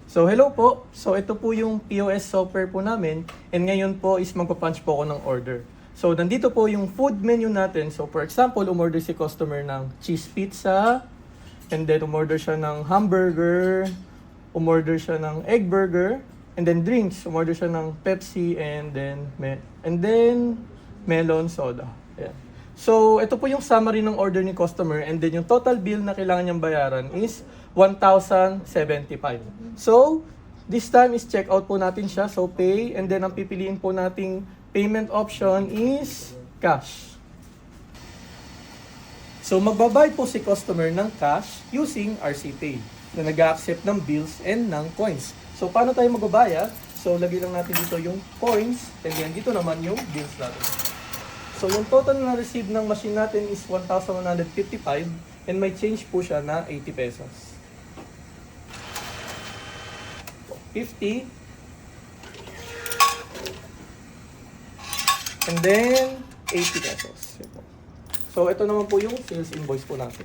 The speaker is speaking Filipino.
So hello po. So ito po yung POS software po namin and ngayon po is magpa-punch po ako ng order. So nandito po yung food menu natin. So for example, umorder si customer ng cheese pizza and then umorder siya ng hamburger, umorder siya ng egg burger, and then drinks, umorder siya ng Pepsi and then melon soda. Ayan. So, ito po yung summary ng order ni customer and then yung total bill na kailangan niyang bayaran is 1,075. So, this time is check out po natin siya. So, pay and then ang pipiliin po nating payment option is cash. So, magbabayad po si customer ng cash using RC Pay na nag-accept ng bills and ng coins. So, paano tayo magbabayad? So, lagay lang natin dito yung coins and then dito naman yung bills natin. So, yung total na receive ng machine natin is 1,155 and may change po siya na 80 pesos. 50 and then 80 pesos. So, ito naman po yung sales invoice po natin.